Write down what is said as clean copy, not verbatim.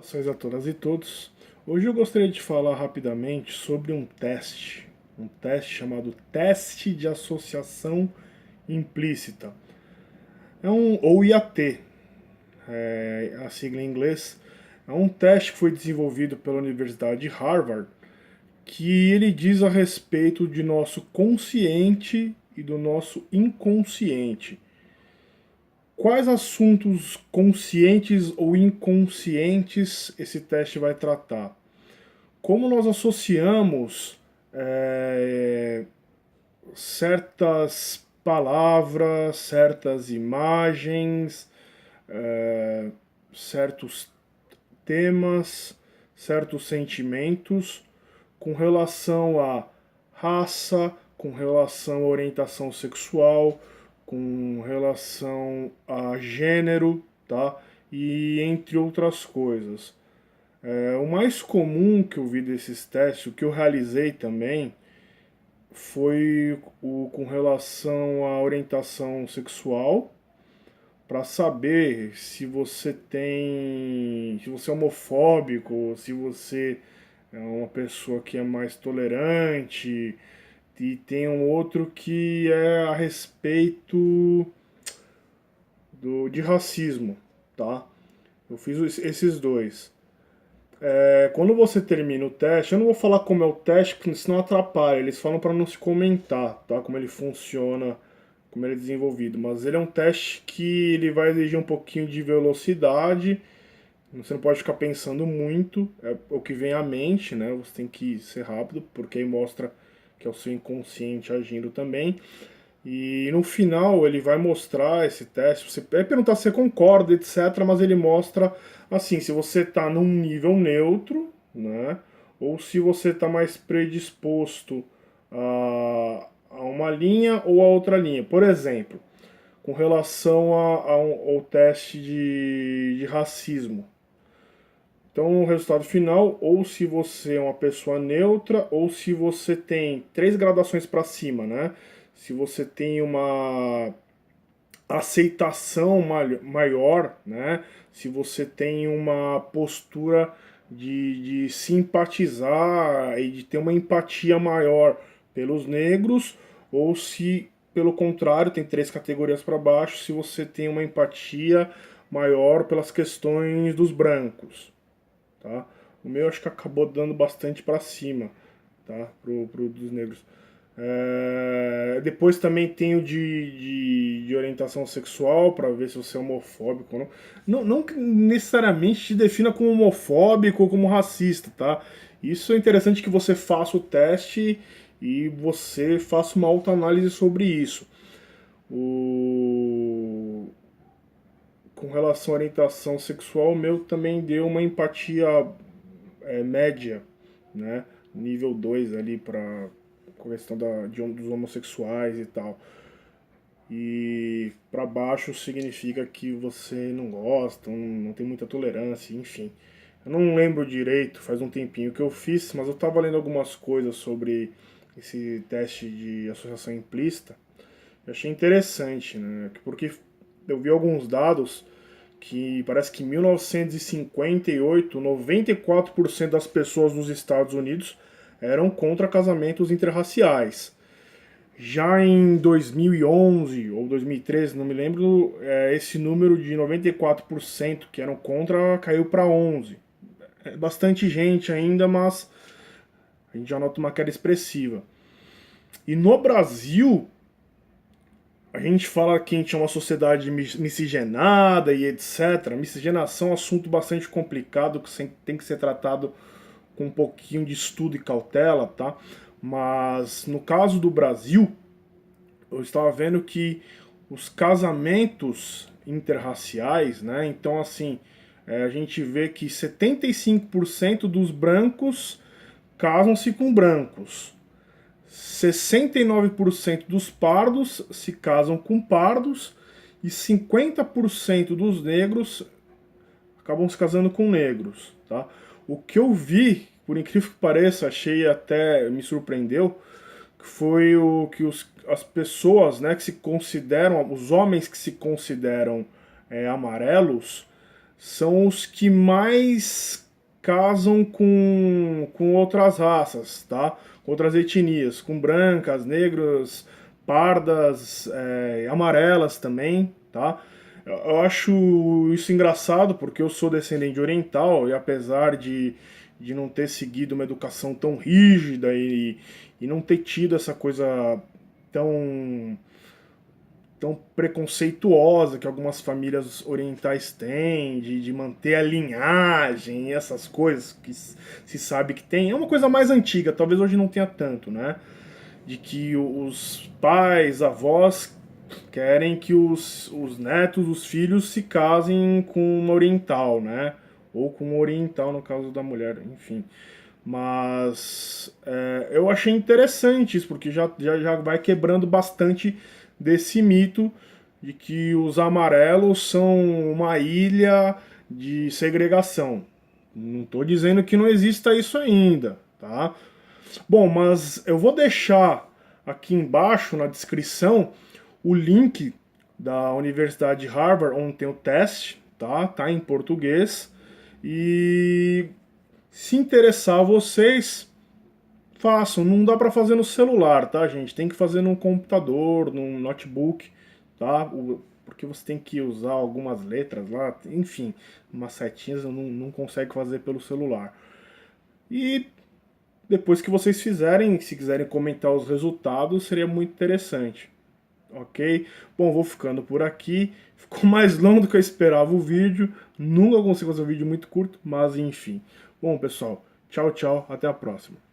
Saudações a todas e todos. Hoje eu gostaria de falar rapidamente sobre um teste chamado teste de associação implícita. Ou IAT, a sigla em inglês. É um teste que foi desenvolvido pela Universidade de Harvard, que ele diz a respeito de nosso consciente e do nosso inconsciente. Quais assuntos conscientes ou inconscientes esse teste vai tratar? Como nós associamos é, certas palavras, certas imagens, certos temas, certos sentimentos com relação a raça, com relação à orientação sexual, com relação a gênero, tá? E entre outras coisas. O mais comum que eu vi desses testes, o que eu realizei também, foi com relação à orientação sexual, para saber se você se você é homofóbico, se você é uma pessoa que é mais tolerante, e tem um outro que é a respeito de racismo, tá? Eu fiz esses dois. Quando você termina o teste, eu não vou falar como é o teste, porque senão atrapalha. Eles falam para não se comentar, tá? Como ele funciona, como ele é desenvolvido. Mas ele é um teste que ele vai exigir um pouquinho de velocidade. Você não pode ficar pensando muito, é o que vem à mente, né? Você tem que ser rápido, porque aí mostra que é o seu inconsciente agindo também. E no final ele vai mostrar esse teste, você vai perguntar se você concorda, etc, mas ele mostra assim, se você está num nível neutro, né, ou se você está mais predisposto a uma linha ou a outra linha. Por exemplo, com relação ao teste de racismo. Então, o resultado final, ou se você é uma pessoa neutra, ou se você tem três gradações para cima, né? Se você tem uma aceitação maior, né? Se você tem uma postura de simpatizar e de ter uma empatia maior pelos negros, ou se, pelo contrário, tem três categorias para baixo, se você tem uma empatia maior pelas questões dos brancos, tá? O meu acho que acabou dando bastante para cima, tá? Pro dos negros. Depois também tem o de orientação sexual, para ver se você é homofóbico ou não. Não que necessariamente te defina como homofóbico ou como racista, tá? Isso é interessante que você faça o teste e você faça uma autoanálise sobre isso. O... Com relação à orientação sexual, o meu também deu uma empatia média, né? Nível 2 ali para questão dos homossexuais e tal. E para baixo significa que você não gosta, não tem muita tolerância, enfim. Eu não lembro direito, faz um tempinho que eu fiz, mas eu estava lendo algumas coisas sobre esse teste de associação implícita. Eu achei interessante, né? Porque eu vi alguns dados que parece que em 1958, 94% das pessoas nos Estados Unidos eram contra casamentos interraciais. Já em 2011 ou 2013, não me lembro, esse número de 94% que eram contra caiu para 11%. É bastante gente ainda, mas a gente já nota uma queda expressiva. E no Brasil, a gente fala que a gente é uma sociedade miscigenada e etc. Miscigenação é um assunto bastante complicado que tem que ser tratado com um pouquinho de estudo e cautela, tá? Mas no caso do Brasil, eu estava vendo que os casamentos interraciais, né? Então, assim, a gente vê que 75% dos brancos casam-se com brancos. 69% dos pardos se casam com pardos e 50% dos negros acabam se casando com negros, tá? O que eu vi, por incrível que pareça, achei até me surpreendeu, que foi o que as pessoas, né, que se consideram, os homens que se consideram amarelos, são os que mais casam com outras raças, tá? Com outras etnias, com brancas, negros, pardas, amarelas também, tá? Eu acho isso engraçado porque eu sou descendente oriental e apesar de não ter seguido uma educação tão rígida e não ter tido essa coisa tão preconceituosa que algumas famílias orientais têm, de manter a linhagem e essas coisas que se sabe que tem. É uma coisa mais antiga, talvez hoje não tenha tanto, né? De que os pais, avós querem que os netos, os filhos se casem com uma oriental, né? Ou com um oriental no caso da mulher, enfim. Mas eu achei interessante isso, porque já vai quebrando bastante desse mito de que os amarelos são uma ilha de segregação. Não estou dizendo que não exista isso ainda, tá? Bom, mas eu vou deixar aqui embaixo na descrição o link da Universidade de Harvard, onde tem o teste, tá? Tá em português. E se interessar vocês, façam. Não dá para fazer no celular, tá, gente? Tem que fazer num computador, num notebook, tá? Porque você tem que usar algumas letras lá, enfim, umas setinhas não consegue fazer pelo celular. E depois que vocês fizerem, se quiserem comentar os resultados, seria muito interessante. Ok? Bom, vou ficando por aqui. Ficou mais longo do que eu esperava o vídeo. Nunca consigo fazer um vídeo muito curto, mas enfim. Bom, pessoal, tchau, tchau. Até a próxima.